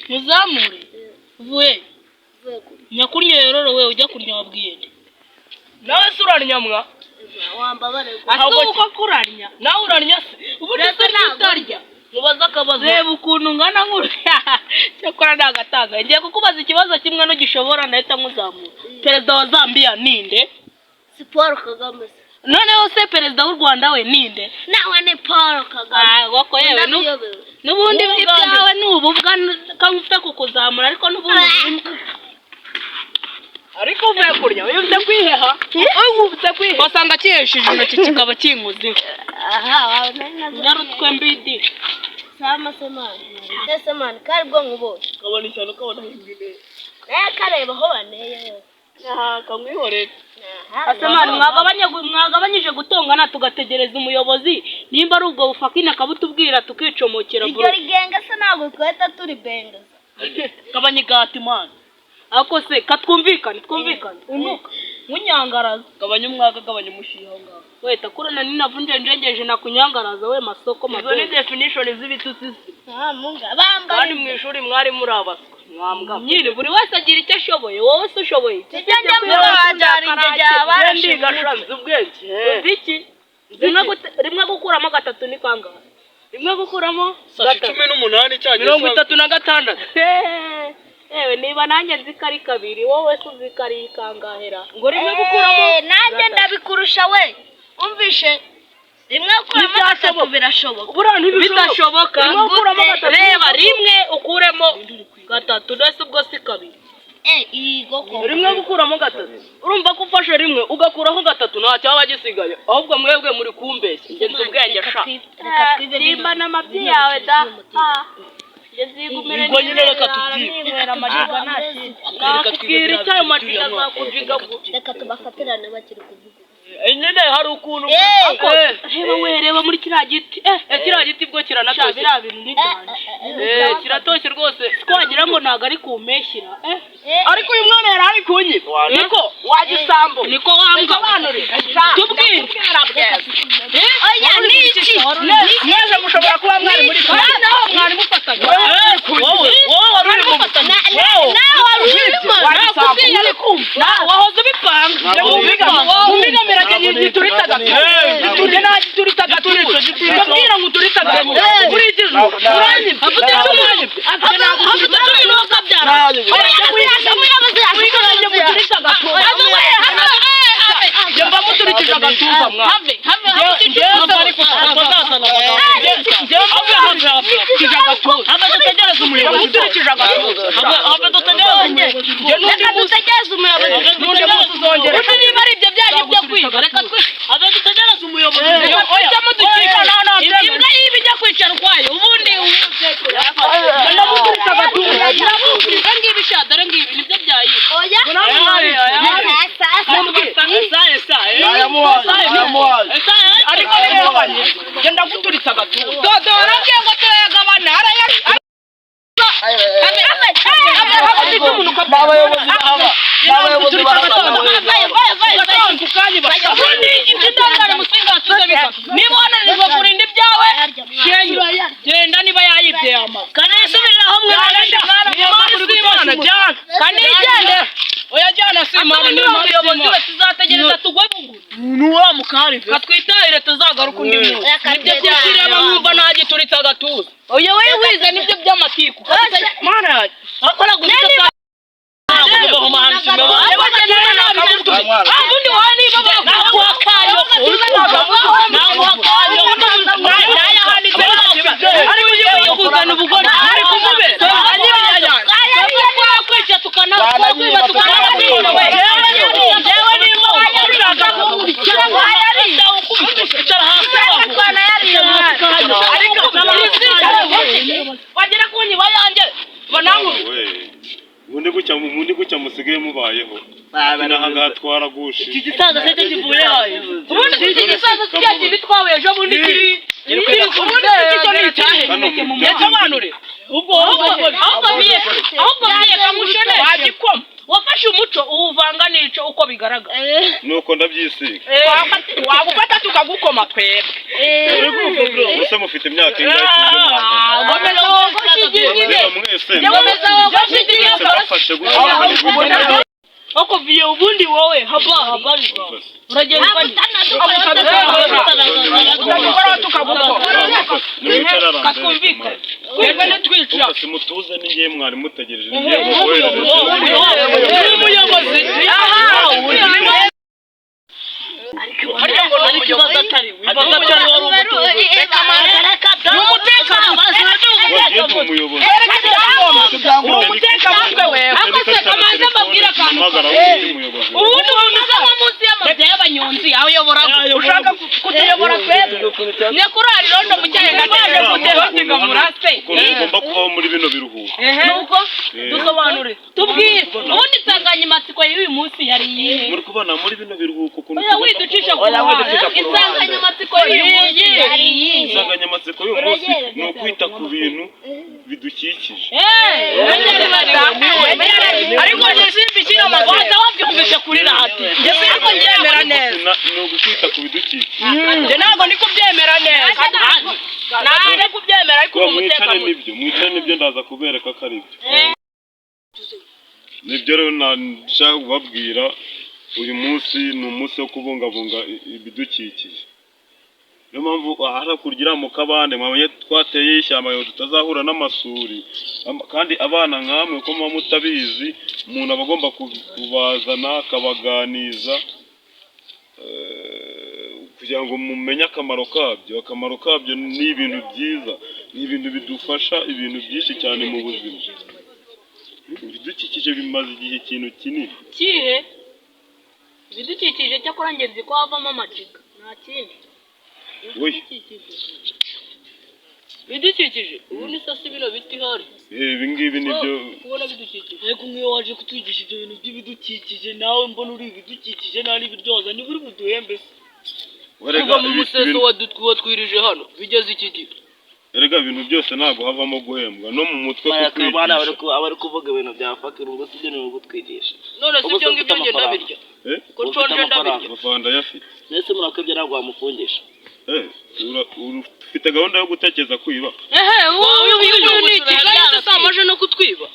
muzamure vuye nyakurya rero we ujya kurya wabwiye nawe surarnya mwa ahubwo uko kurarnya nawe urarnya ubu ndetse n'utarya mubaza akabazo reba ukuntu ngana nkuru cyakora ndagatanga ngiye kukubaza ikibazo kimwe no gishobora nahita nkuzamura perezida wa Zambia ninde Paul Kagame noneho se perezida w'u Rwanda we ninde nawe ni Paul Kagame wako yewe n'ubundi bwawe n'ububwa kamufite kukuzamura ariko n'ubundi ariko uvuye kurya uyumve kwiheha uyumve kwiheha wasanga kiheshije intoki kikaba kinguze aha nyarutwe mbidi sama semana kari bwo nkubose kabona ishyano kabona hingine kareba ho baneye aha kamwihorera asemana mwagabanyije gutongana tugategereza umuyobozi nimba ari ubwo bufakina kabutubwira tukicomokera bro iryo rigenge se ntabwo tweta turi benga kabanyigati man ako se katwumvikane unuka munyangaraza gabanya umwaga gabanya umushiha ngaho weta kurana ninavunje njengeje nakunyangaraza we masoko mazo ni definition z'ibitusi munga bamba kandi mwishuri mwari muri abaswa mwambwa nyine buri wese agira icyo ashoboye wowe se ushoboye kijya kwajari njya barashigashanze ubwenge iki rimwe gukuramo gatatu ni kangahe rimwe gukuramo 18 cyangwa 36 ewe niba nanjye nzikari kabiri wowe tuzikari kangahera ngo rimwe gukuramo nanjye ndabikurusha we umvishe rimwe gukuramo gatatu birashoboka bidashoboka reba rimwe ukuremo gatatu ndetse ubwo si kabiri rimwe gukuramo gatatu urumva ko ufashe rimwe ugakuraho gatatu nta cyaba gisigaye ahubwo mwebwe muri kumbeshya ngenze ubwenge sha simba n'amabyi yawe da Ngo nyine reka tubyibwira amajiga nasi nakubwira icyayo majiga nakujiga reka tubafatirane bakiri kuvuga nyine hari ukuntu reba wereba muri kiriya giti kiriya giti bwo kiranatoshye biriya bintu n'ibyanje kiratoshye rwose twagira ngo ntago ari kumpeshyira ariko uyu mwana yari ari kunyiba niko wagisambo niko wamgabanure tubwire oya niki mwese mushobora kuba mwari muri kandi aho mwari mufataga wowe wari mufataga nawe wari nakubwiye ari kumva nawe wahoze ubipanga ubigamira turitaga tuje naje turitaga tubwira ngo turitaga muri igihe uranye afite cyumanye afite ntabwo kabyara oya muyabaze ashikanje mu turitaga Jamba muturikije agatumba mwa have jamba ariko twazasana jamba dutegereza umuyobozi muturikije agatumba have dutegereza umuyobozi uzongera niba ari ibyo byaje byo kwiga reka have dutegereza umuyobozi oya mudukika imbwa y'ibijya kwicara kwayo ubundi jamba muturikije agatumba ngibi shadara ngibi nibyo byayi oya ariko nimubanye genda guturitsa agatuza dodora ngiye ngo turayagabana genda niba yayibye amazi kanisubiriraho mwana kanigende oya jana simana ni umuyobozi we tuzategereza tugwe buguru nuwa mukari katwitahire tuzagaruka undi munsi nibyo byashireba nkumva naje turitsa agatuza oya we wize nibyo by'amatiku mana akora gusa abundi wani baba nakwakayo nayahanitse ari ugiye kuzana ubugore ari kumubera kwica tukana kwiba tukana wagera kunyiba yanjye banangu mundi gucya musigaye mubayeho nahanga twaragushe iki gisaza se kivuye haye ubundi iki gisaza cyaki bitwawe ejo bundi kiri ubundi cyo ni cyahe yacabanure ubwo ahubwo biye kamushene wagikoma wafashe umuco uwuvanga nico uko bigaragara nuko ndabyisiga wagufata tukagukoma twebwe ese mufite imyaka ingahe mwese ako viye ubundi wowe haba uragenda kakumvika kwegane twica simutuze ningiye mwari mutegereje umuyobozi harya ngo n'ikibazo atari wibaza cyane wari umutuzo n'umutekano amaze amabwira akantu ubundi wamaze nko munsi y'amabya y'abanyonzi ayobora ushaka kutuyobora twebwe nyakurari rondo mu cyahe gaje kudehotinga murase ugomba kubaho muri bino biruhuko nuko dusobanure tubwire ubundi insanganyamatsiko y'uyu munsi yari iyihe muri kubona muri bino biruhuko oya widucisha ku insanganyamatsiko y'uyu munsi yari iyihe insanganyamatsiko y'uyu munsi ni ukwita ku bintu bidukikije ariko ntizimbikire amagoza wabyumvise kuri radiyo njye ariko ndyemera neza ni ugukwita ku bidukikije njye ntabwo ndi kubyemera neza ntabwo kubyemera ariko mwicare nibyo ndaza kubereka ko ari byo nibyo rero nashaka kubabwira uyu munsi ni umunsi wo kubungabunga ibidukikije niyo mpamvu harakurya mu kabande mwabonye twateye ishyamba ngo tutazahura n'amasuri kandi abana nkamwe uko muba mutabizi umuntu aba agomba kubazana akabaganiza kugira ngo mumenye akamaro kabyo ni ibintu byiza ni ibintu bidufasha ibintu byinshi cyane mu buzima ibidukikije bimaze igihe ikintu kinini kihe ibidukikije cyakora ngenzi ko havamo amajiga nta kindi bidukikije ubundi sasa bino biti hari ibi ngibi nibyo ubona bidukikije ariko nk'iyo waje kutwigisha ibyo bintu by'ibidukikije nawe mbona uri ibidukikije nta n'ibiryoza niba uri buduhembe se kuva mu museso watwirije hano bigeze iki gihe erega ibintu byose ntabwo havamo guhembwa no mu mutwe abari kuvuga ibintu bya fakira ubwo sibyo ni gutwigisha none si ibyo ngibyo ngenda ndabirya ko nshonje ndabirya amafaranga yafite nese murakabye ntabwo wamufungisha ufite gahunda yo gutekereza kwiba uyu ni ikiganza samaje no kutwiba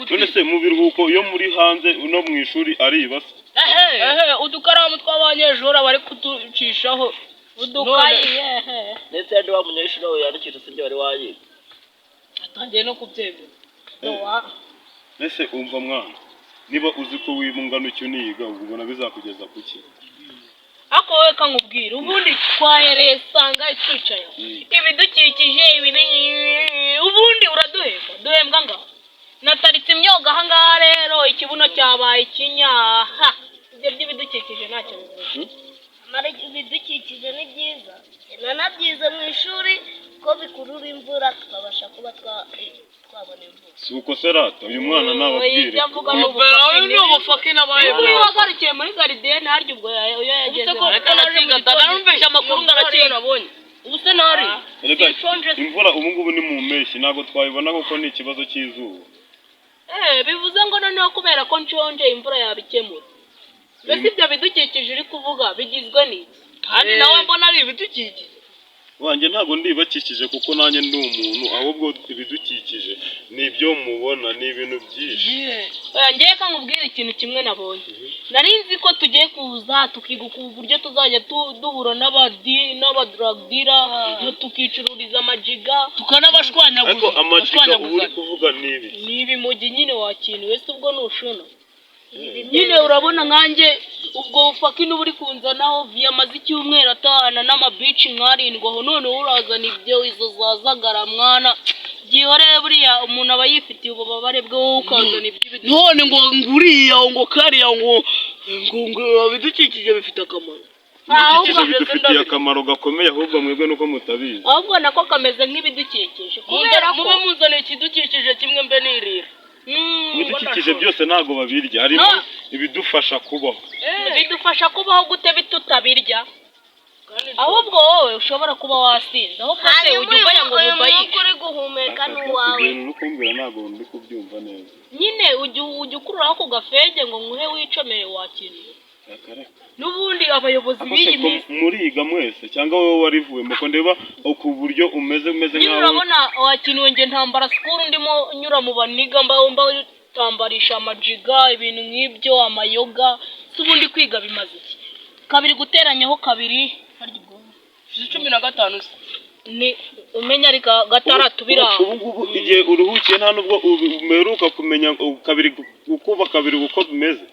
none se mu biruhuko iyo muri hanze no mu ishuri ariba udukaramu tw'abanyeshuri bari kuducishaho udukayi ndetse yandi wa munyeshuri we yandikisha sibyo wari wayiga atangiye no kubyemera nese umva mwana niba uzi ko wibungana icyo uniga ubona bizakugeza ku ki ako we kankubwira ubundi twahereye sanga twicaye ibidukikije ubundi uraduhemba duhembwa ngaho nataritse imyoga aha ngaha rero ikibuno cyabaye ikinyaha ibyo by'ibidukikije ntacyo bivuze ibidukikije ni byiza nanabyize mu ishuri ko bikurura imvura tukabasha kuba twabona imvura si uko serata uyu mwana nababwire ni ubufaki n'abaye niba wagarukiye muri garidiyeni harya ubwo iyo yageze narumvise amakuru ngarakiye nabonye ubu se ntari imvura ubu ngubu ni mu mpeshyi ntabwo twabibona kuko ni ikibazo cy'izuba bivuze ngo noneho kubera ko nshonje imvura yabikemura mbese ibyo bidukikije uri kuvuga bigizwe n'iki kandi nawe mbona ari ibidukikije wanjye ntabwo ndibakikije kuko nanjye ndi umuntu ahubwo ibidukikije ni ibyo mubona ni ibintu byinshi ngiye kankubwira ikintu kimwe nabonye nari nzi ko tugiye kuza tukiga uburyo tuzajya duhura n'abadragdira tukicururiza amajiga tukanabashwanyaguza ariko amajiga uri kuvuga ni ibimogi nyine wakintu wese ubwo nushona nyine urabona nkanjye ubwo bufaki n'uburi kunzanaho via amaze icyumweru atahana n'amabici mwarindwaho none urazana ibyo izo zazagara mwana gihoreye buriya umuntu aba yifitiye ububabare bwe wowe ukazana iby'ibidukikije none ngo nguriya ngo kariya ngo ibidukikije bifite akamaro ibidukikije bidufitiye akamaro gakomeye ahubwo mwebwe nuko mutabizi ahubwo nako kameze nk'ibidukikije kubera ko muba muzaniye ikidukikije kimwe mbe nirira ibidukikije byose ntabwo babirya harimo ibidufasha kubaho bidufasha kubaho gute tutabirya ahubwo wowe ushobora kuba wasinze ahubwo se ujya ubaya ngo mubayike uri guhumeka n'uwawe ibintu kumbwira ntabwo ndi kubyumva neza nyine ujya ukururaho ku gafege ngo nguhe wicomeye wakintu n'ubundi abayobozi b'iyi minsi muriga mwese cyangwa wowe warivuyemo ko ndeba ku buryo umeze nkaho urabona wakiniwe nge ntambara sikuru ndimo nyura mu baniga tambarisha amajiga ibintu nk'ibyo amayoga s'ubundi kwiga bimaze iki kabiri guteranyaho kabiri harya ubwonko 15 ni umenya ari gatandatu biraho ubu igihe uruhukiye nta nubwo umeruka kumenya kabiri ukuba kabiri uko bimeze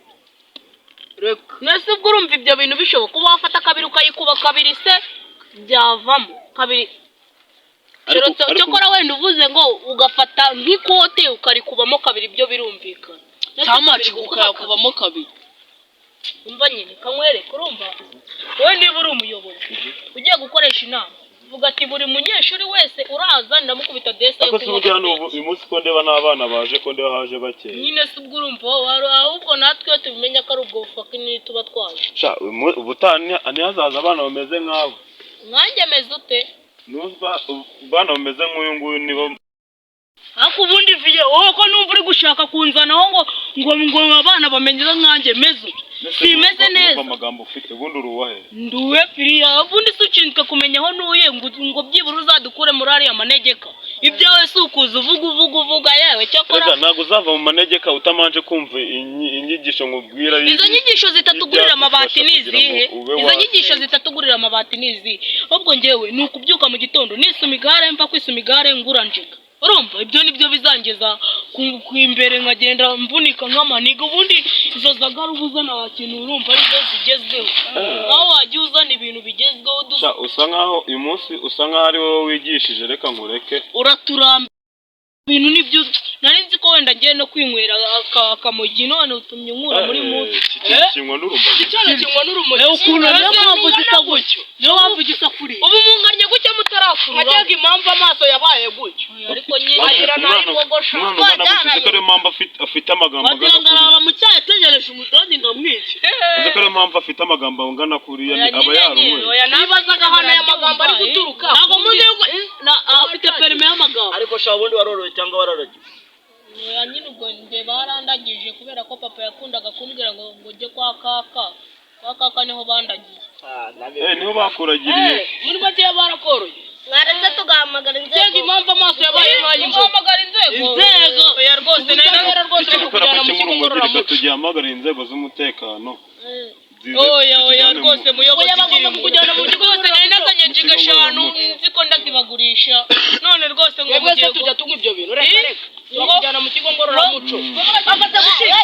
nese ubwo urumva ibyo bintu bishoboka kuba wafata kabiri ukayikuba kabiri se byavamo kabiri cyokora wenda uvuze ngo ugafata nk'ikote ukarikubamo kabiri byo birumvikana cyamaci ukayakubamo kabiri umva nyine kamwereka urumva wowe niba uri umuyobozi ugiye gukoresha inama vuga ati buri munyeshuri wese uraza ndamukubita desa yo kuvuga uyu munsi ko ndeba n'abana baje ko ndeba haje bake nyine se ubwo urumva ahubwo natwe tubimenya ko ari ubwo bufakini tuba twaje ubutani hazaza abana bameze nk'abo mwanjye meze ute numva bana bameze nk'uyu nguyu nibo ariko ubundi viye wowe ko numva uri gushaka kunzanaho ngo abana bamenye nkanjye meze simeze neza amagambo ufite ubundi uruwahe nduwe firiya ubundi sucinzwe kumenya aho nuye ngo byibura uzadukure muri ariya manegeka ibyawe si ukuza uvuga yewe cyakora ntabwo uzava mu manegeka utamanje kumva inyigisho nkubwira izo nyigisho zitatugurira amabati nizihe izo nyigisho zitatugurira amabati nizihe ahubwo ngewe ni ukubyuka mu gitondo nisuma igare mva kwisuma igare ngura njega urumva ibyo nibyo bizangeza ku imbere nkagenda mvunika nk'amaniga ubundi izo zagara ubuzana wakintu urumva arizo zigezweho aho wagiye uzana ibintu bigezweho usa nkaho uyu munsi usa nkaho ari wowe wigishije reka nkureke uraturamba ibintu nibyo nari nzi ko wenda ngiye no kwinywera akamogi none utumye nkura muri munsi kinywa n'urumogi ukuntu niyo mpamvu gisa gutyo niyo mpamvu gisa kuri ubu mungarye gutya mutarakurura ajyaga impamvu amaso yabaye gutyo ariko nyine agira nayo bogosha ko ariyo mpamvu afite amagambo angana kuri aba mu cyayi ategereje umudondi ngamwice ko ariyo mpamvu afite amagambo angana kuri aba yaruwe nibazaga hano aya magambo ari guturuka ntabwo muzi yuko afite perime y'amagambo ariko sha ubundi waroroye cyangwa wararagiye nyine ubwo nge barandagije kubera ko papa yakundaga kumbwira ngo ujye kwa kaka niho bandagiye niho bakuragiriye muri make barakoroye mwaretse tugahamagara inzego impamvu amaso yabaye nk'ay'inzoga uhamagara inzego oya rwose nari rwose kujyana mu kigo ngororamuco tugihamagara inzego z'umutekano oya rwose muyobozi bagomba kujyana mu kigo hose nari nazanye njiga 5 nzi ko ndazibagurisha none rwose ngo mugiye tujya tunywa ibyo bintu reka kujyana mu kigo ngororamuco afata gushira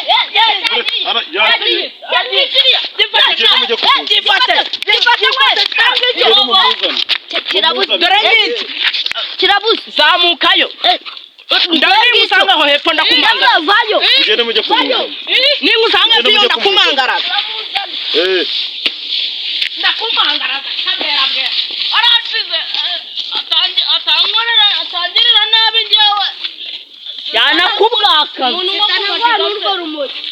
kirabuze zamukayo ndari musanga aho hepfo ndakumangara vayo ugende mujye kumuzana ni musanga byo ndakumangara ndakumangara kamera bwe arashize atangirira nabi ngewe yana kubwaka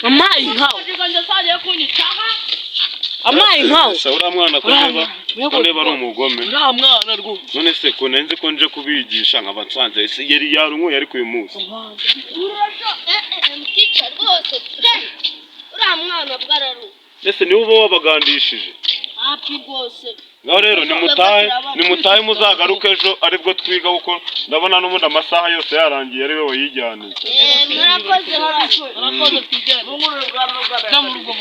amayi nkawe amayi nkawe uriya mwana kureba ari umugome uriya mwana rwose none se ko nzi ko nje kubigisha nkaba nsanze yari yarunyweye ariko uyu munsi mtica rwose uriya mwana bwararu ese niwe uba wabagandishije hapi rwose ngaho rero nimutahe muzagaruke ejo aribwo twiga kuko ndabona n'ubundi amasaha yose yarangiye ari we wayijyaniye murakoze murakoze twijyane mu rugo